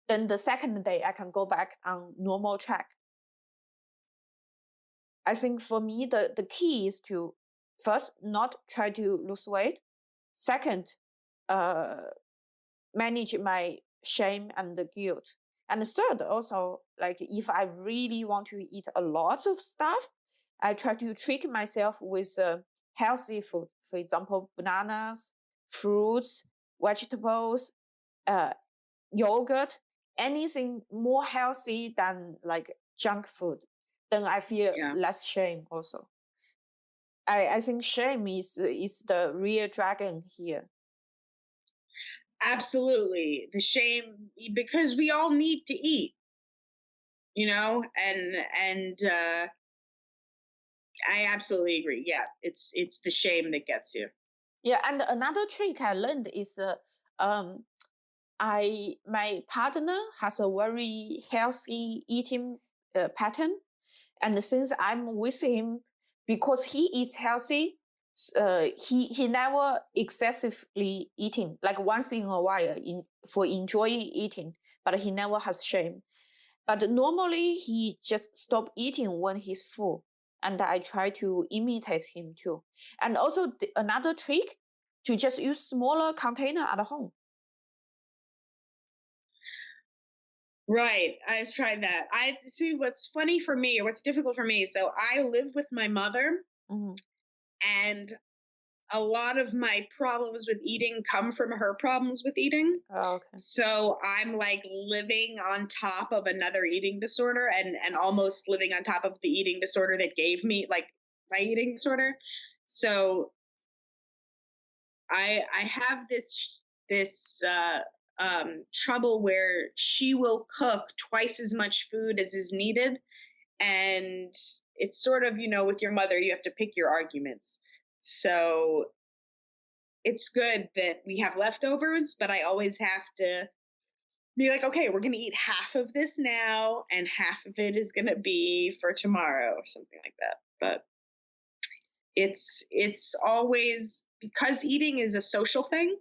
then the second day I can go back on normal track. I think for me, the key is to first, not try to lose weight. Second, manage my shame and the guilt. And third, also, like if I really want to eat a lot of stuff, I try to trick myself with healthy food. For example, bananas, fruits, vegetables, yogurt, anything more healthy than like junk food. Then I feel less shame also. I think shame is the real dragon here. Absolutely. The shame, because we all need to eat, you know, and I absolutely agree. Yeah, it's the shame that gets you. Yeah, and another trick I learned is my partner has a very healthy eating pattern. And since I'm with him, because he eats healthy, he never excessively eating, like once in a while for enjoying eating, but he never has shame. But normally he just stop eating when he's full. And I try to imitate him too. And also another trick, to just use smaller container at home. Right. I've tried that. I see what's funny for me, or what's difficult for me. So I live with my mother, and a lot of my problems with eating come from her problems with eating. Oh, okay. So I'm like living on top of another eating disorder, and almost living on top of the eating disorder that gave me like my eating disorder. So I have this trouble where she will cook twice as much food as is needed. And it's sort of, with your mother, you have to pick your arguments. So it's good that we have leftovers, but I always have to be like, okay, we're going to eat half of this now, and half of it is going to be for tomorrow, or something like that. But it's always, because eating is a social thing.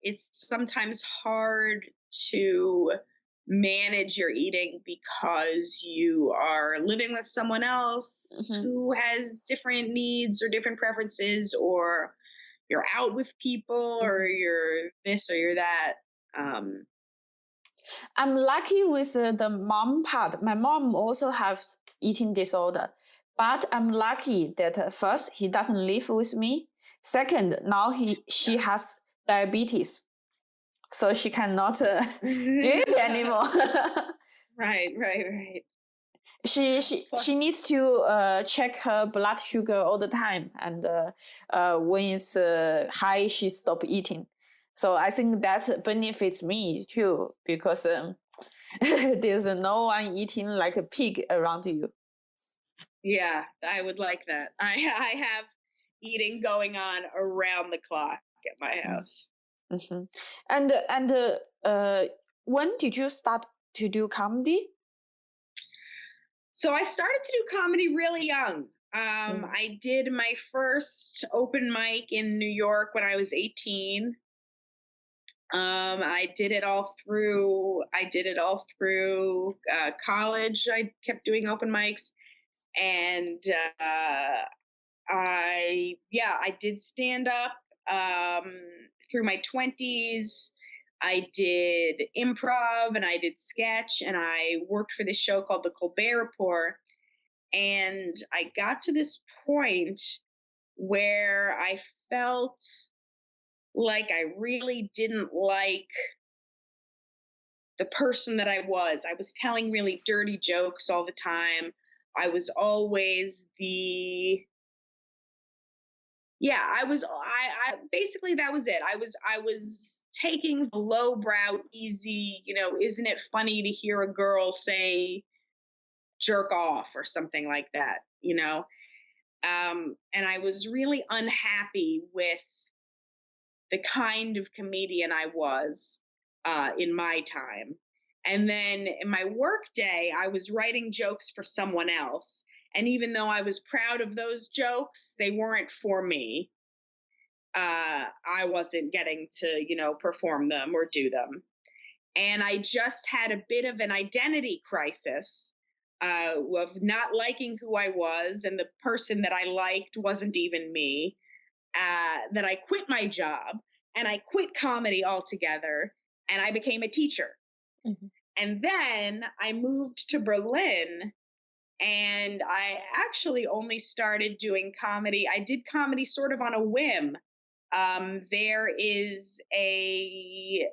It's sometimes hard to manage your eating because you are living with someone else who has different needs or different preferences, or you're out with people, or you're this or you're that. I'm lucky with the mom part. My mom also has eating disorder, but I'm lucky that first, he doesn't live with me. Second, now she has diabetes, so she cannot do it anymore. Right. She needs to check her blood sugar all the time, and when it's high, she stop eating. So I think that benefits me too, because there's no one eating like a pig around you. Yeah, I would like that. I have eating going on around the clock at my house. And when did you start to do comedy? So I started to do comedy really young. I did my first open mic in New York when I was 18. I did it all through college. I kept doing open mics, and I did stand up through my 20s. I did improv, and I did sketch, and I worked for this show called the Colbert Report. And I got to this point where I felt like I really didn't like the person that I was. I was telling really dirty jokes all the time. I was always basically, that was it. I was taking the lowbrow, easy, isn't it funny to hear a girl say jerk off or something like that, and I was really unhappy with the kind of comedian I was in my time. And then in my work day, I was writing jokes for someone else. And even though I was proud of those jokes, they weren't for me. I wasn't getting to, perform them or do them. And I just had a bit of an identity crisis of not liking who I was, and the person that I liked wasn't even me. That I quit my job, and I quit comedy altogether, and I became a teacher. And then I moved to Berlin, and I actually only started doing comedy. I did comedy sort of on a whim. There is the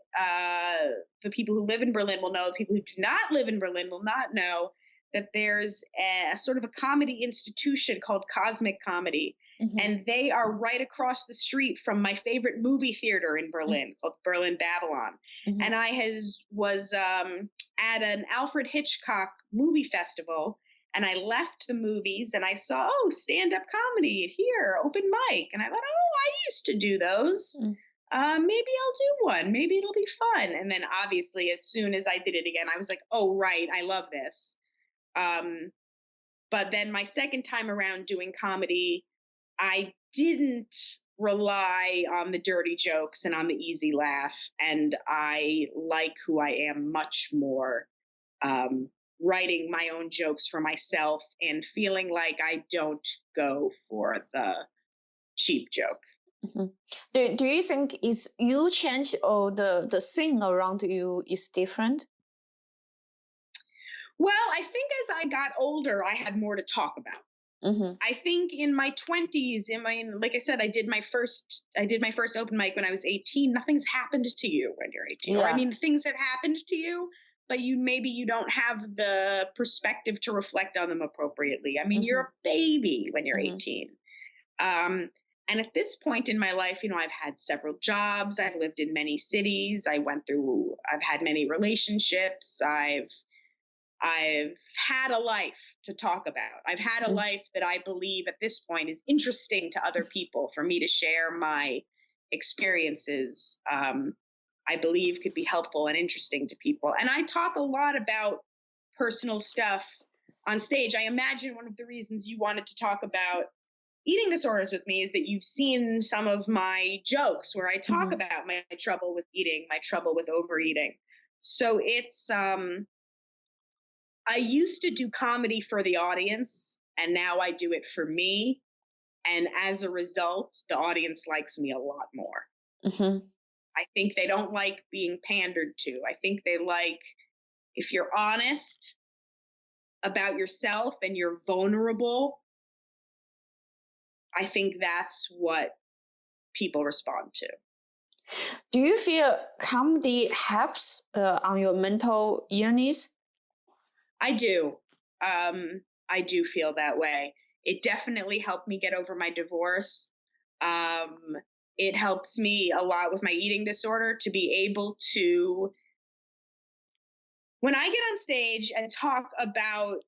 people who live in Berlin will know, the people who do not live in Berlin will not know, that there's a sort of a comedy institution called Cosmic Comedy. And they are right across the street from my favorite movie theater in Berlin called Berlin Babylon. And I was at an Alfred Hitchcock movie festival, and I left the movies and I saw, stand-up comedy here, open mic. And I thought, I used to do those. maybe I'll do one. Maybe it'll be fun. And then obviously, as soon as I did it again, I was like, oh, right, I love this. But then my second time around doing comedy, I didn't rely on the dirty jokes and on the easy laugh. And I like who I am much more, writing my own jokes for myself and feeling like I don't go for the cheap joke. Mm-hmm. Do you think it's you change or the thing around you is different? Well, I think as I got older, I had more to talk about. Mm-hmm. I think in my 20s, like I said, I did my first open mic when I was 18. Nothing's happened to you when you're 18. Yeah. Or I mean, things have happened to you, but you don't have the perspective to reflect on them appropriately. I mean, you're a baby when you're 18. And at this point in my life, I've had several jobs. I've lived in many cities. I've had many relationships. I've had a life to talk about. I've had a life that I believe at this point is interesting to other people for me to share my experiences. I believe could be helpful and interesting to people. And I talk a lot about personal stuff on stage. I imagine one of the reasons you wanted to talk about eating disorders with me is that you've seen some of my jokes where I talk about my trouble with eating, my trouble with overeating. So it's, I used to do comedy for the audience, and now I do it for me. And as a result, the audience likes me a lot more. Mm-hmm. I think they don't like being pandered to. I think they like, if you're honest about yourself and you're vulnerable, I think that's what people respond to. Do you feel comedy helps on your mental illness? I do. I do feel that way. It definitely helped me get over my divorce. It helps me a lot with my eating disorder to be able to, when I get on stage and talk about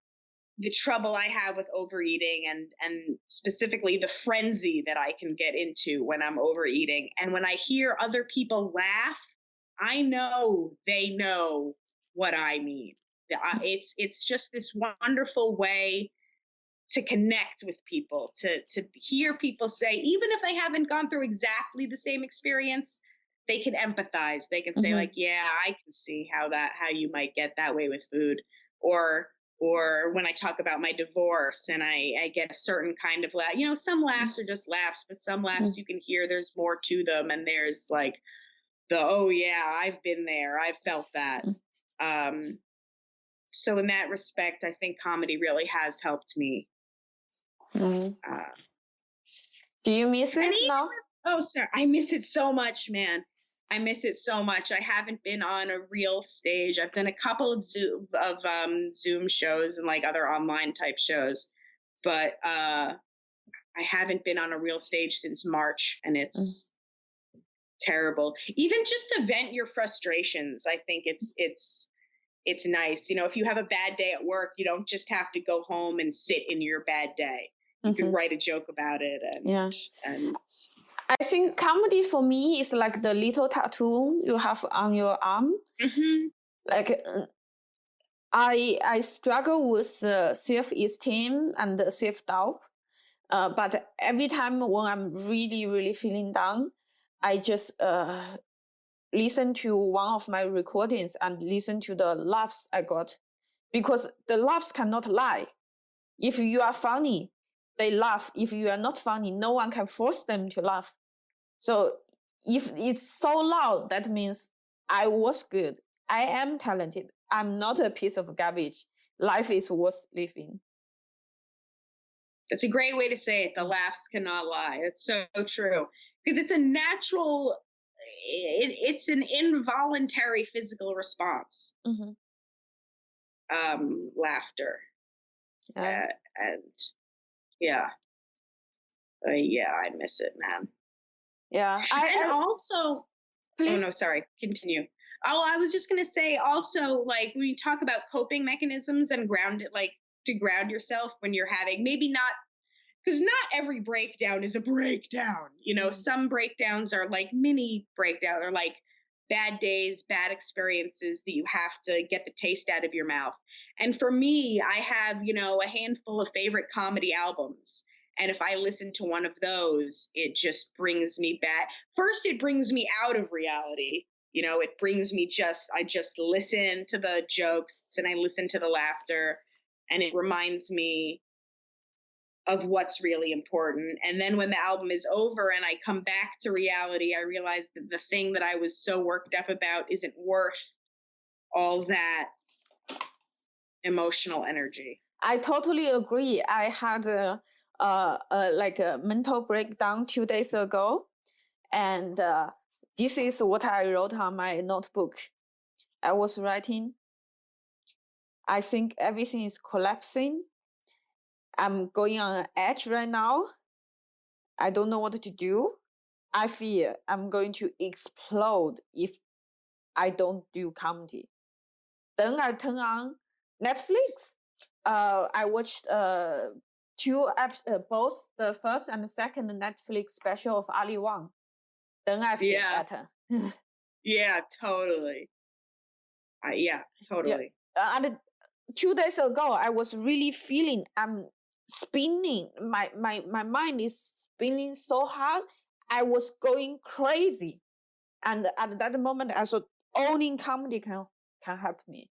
the trouble I have with overeating and specifically the frenzy that I can get into when I'm overeating. And when I hear other people laugh, I know they know what I mean. It's just this wonderful way to connect with people, to hear people say, even if they haven't gone through exactly the same experience, they can empathize. They can say like, yeah, I can see how you might get that way with food. Or when I talk about my divorce and I get a certain kind of laugh, some laughs are just laughs, but some laughs you can hear there's more to them. And there's like oh yeah, I've been there. I've felt that. So in that respect, I think comedy really has helped me. Do you miss it now? Oh, sorry. I miss it so much, man. I miss it so much. I haven't been on a real stage. I've done a couple of Zoom shows and like other online type shows, but I haven't been on a real stage since March, and it's terrible. Even just to vent your frustrations, I think it's nice. If you have a bad day at work, you don't just have to go home and sit in your bad day. You can write a joke about it. And I think comedy for me is like the little tattoo you have on your arm. Like I struggle with self-esteem and self-doubt. But every time when I'm really, really feeling down, I just listen to one of my recordings and listen to the laughs I got. Because the laughs cannot lie. If you are funny, they laugh. If you are not funny, no one can force them to laugh. So if it's so loud, that means I was good. I am talented. I'm not a piece of garbage. Life is worth living. That's a great way to say it. The laughs cannot lie. It's so true. Because it's a natural, it's an involuntary physical response. Laughter. And yeah. I miss it, man. Yeah. Also, please. Oh no, sorry. Continue. Oh, I was just going to say also, like, when you talk about coping mechanisms and to ground yourself when you're having, maybe not, because not every breakdown is a breakdown. You know, some breakdowns are like mini breakdown, or like bad days, bad experiences that you have to get the taste out of your mouth. And for me, I have, you know, a handful of favorite comedy albums. And if I listen to one of those, it just brings me back. First, it brings me out of reality. You know, it brings me I just listen to the jokes and I listen to the laughter, and it reminds me of what's really important. And then when the album is over and I come back to reality, I realize that the thing that I was so worked up about isn't worth all that emotional energy. I totally agree. I had a mental breakdown 2 days ago, and this is what I wrote on my notebook. I was writing, I think everything is collapsing. I'm going on an edge right now. I don't know what to do. I fear I'm going to explode if I don't do comedy. Then I turn on Netflix. I watched both the first and the second Netflix special of Ali Wong. Then I feel better. Yeah, totally. Yeah, totally. Yeah. And 2 days ago, I was really feeling I'm spinning. My mind is spinning so hard. I was going crazy. And at that moment, I thought owning comedy can help me.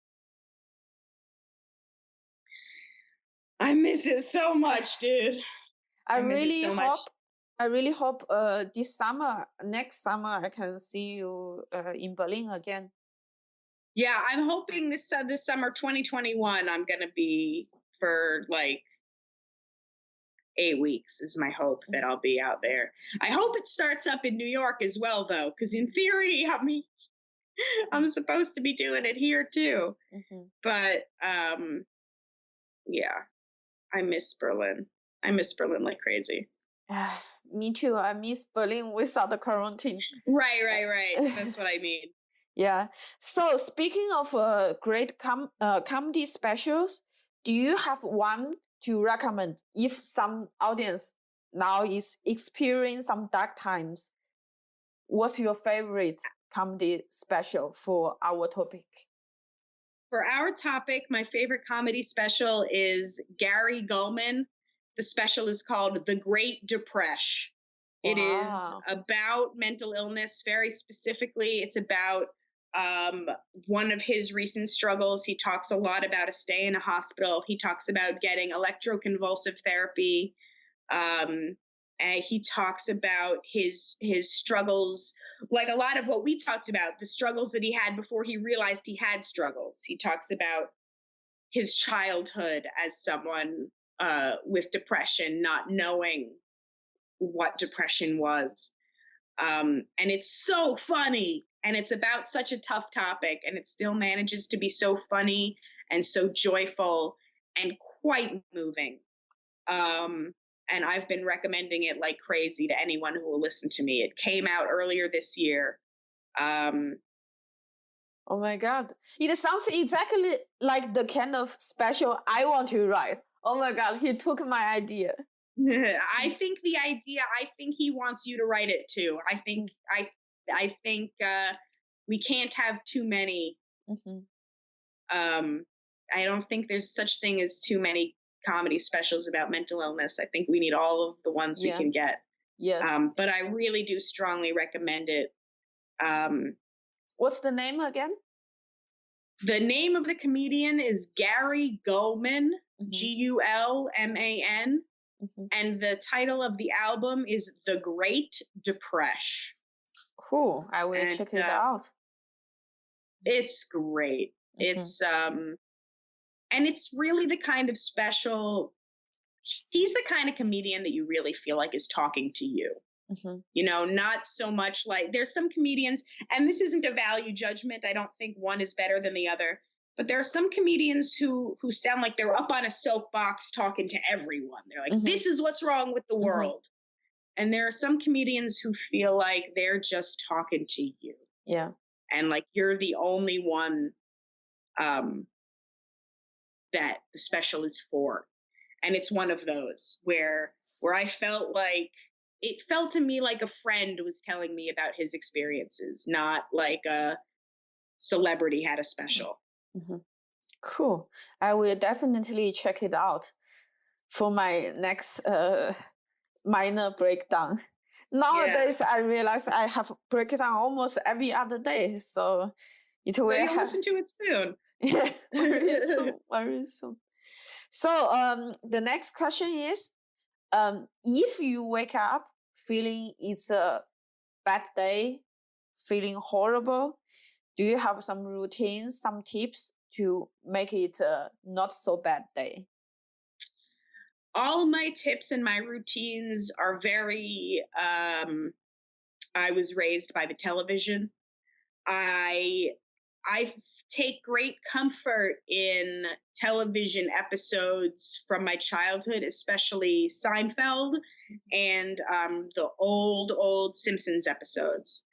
I miss it so much, dude. I really hope next summer, I can see you in Berlin again. Yeah, I'm hoping this summer 2021, I'm going to be for like 8 weeks is my hope that I'll be out there. I hope it starts up in New York as well, though, because in theory, I'm supposed to be doing it here too. But yeah, I miss Berlin. I miss Berlin like crazy. Me too. I miss Berlin without the quarantine. Right. That's what I mean. Yeah. So speaking of great comedy specials, do you have one to recommend if some audience now is experiencing some dark times? What's your favorite comedy special for our topic? For our topic, my favorite comedy special is Gary Gulman. The special is called The Great Depression. Wow. It is about mental illness. Very specifically, it's about one of his recent struggles. He talks a lot about a stay in a hospital. He talks about getting electroconvulsive therapy. And he talks about his struggles, like a lot of what we talked about, the struggles that he had before he realized he had struggles. He talks about his childhood as someone with depression, not knowing what depression was. And it's so funny, and it's about such a tough topic, and it still manages to be so funny and so joyful and quite moving. And I've been recommending it like crazy to anyone who will listen to me. It came out earlier this year. Oh my God. It sounds exactly like the kind of special I want to write. Oh my God, he took my idea. I think he wants you to write it too. I think we can't have too many. I don't think there's such thing as too many comedy specials about mental illness. I think we need all of the ones we can get. Yes. But I really do strongly recommend it. What's the name again? The name of the comedian is Gary Gulman, Gulman. And the title of the album is The Great Depression. Cool. I will check it out. It's great. It's and it's really the kind of special. He's the kind of comedian that you really feel like is talking to you. You know, not so much like there's some comedians, and this isn't a value judgment. I don't think one is better than the other. But there are some comedians who sound like they're up on a soapbox talking to everyone. They're like, this is what's wrong with the world. And there are some comedians who feel like they're just talking to you. Yeah. And like you're the only one that the special is for. And it's one of those where where I felt like it felt to me like a friend was telling me about his experiences, not like a celebrity had a special. Mm-hmm. Cool. I will definitely check it out for my next minor breakdown. Nowadays, I realize I have breakdown almost every other day, so it will. So you'll listen to it soon. Yeah, very soon, very soon. So, the next question is, if you wake up feeling it's a bad day, feeling horrible, do you have some routines, some tips to make it a not so bad day? All my tips and my routines are very, I was raised by the television. I take great comfort in television episodes from my childhood, especially Seinfeld and the old Simpsons episodes.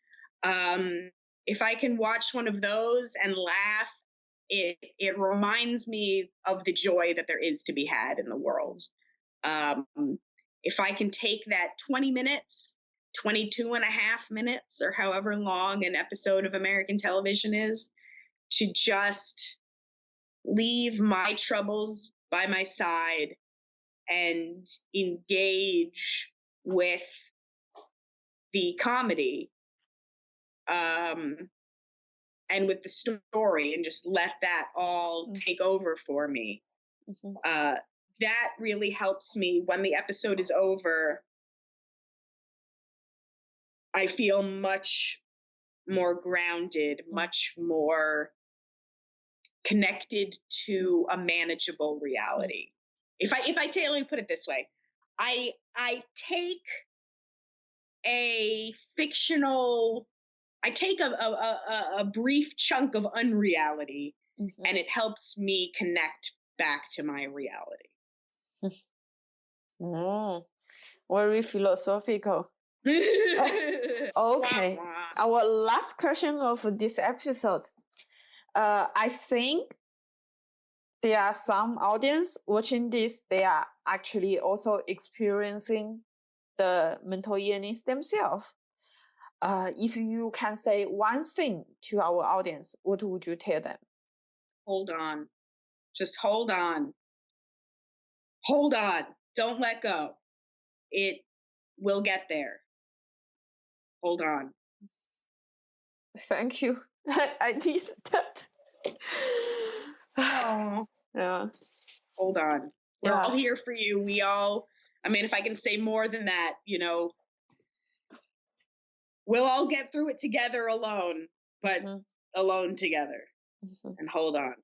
If I can watch one of those and laugh, it reminds me of the joy that there is to be had in the world. If I can take that 20 minutes, 22 and a half minutes, or however long an episode of American television is, to just leave my troubles by my side and engage with the comedy and with the story, and just let that all take over for me. Mm-hmm. That really helps me. When the episode is over, I feel much more grounded, much more connected to a manageable reality. If I let me put it this way, I take a brief chunk of unreality, mm-hmm. and it helps me connect back to my reality. Very philosophical. Okay, our last question of this episode. I think there are some audience watching this, they are actually also experiencing the mental illness themselves. If you can say one thing to our audience, what would you tell them? Hold on. Just hold on. Hold on. Don't let go. It will get there. Hold on. Thank you. I need that. Oh. Yeah. Hold on. We're all here for you. I mean, if I can say more than that, we'll all get through it together alone, but mm-hmm. alone together. Mm-hmm. And hold on.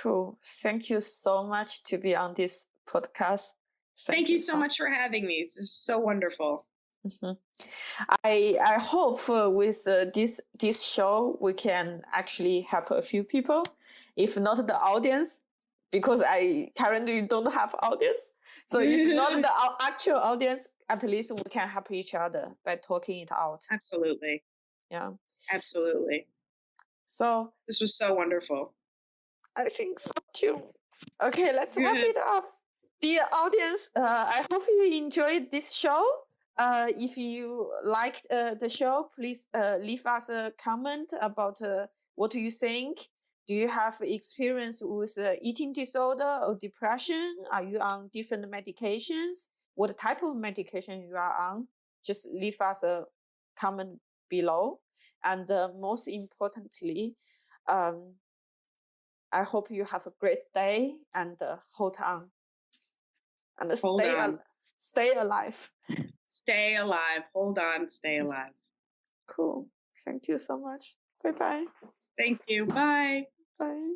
Cool. Thank you so much to be on this podcast. Thank you so much for having me. It's just so wonderful. Mm-hmm. I hope with this show we can actually help a few people, if not the audience, because I currently don't have audience. So if not the actual audience, at least we can help each other by talking it out. Absolutely. Yeah. Absolutely. So this was so wonderful. I think so too. Okay, let's wrap it up. Dear audience, I hope you enjoyed this show. If you liked the show, please leave us a comment about what you think. Do you have experience with eating disorder or depression? Are you on different medications? What type of medication you are on? Just leave us a comment below. And most importantly, I hope you have a great day and hold on. And stay alive. Stay alive. Hold on. Stay alive. Cool. Thank you so much. Bye-bye. Thank you. Bye. Bye.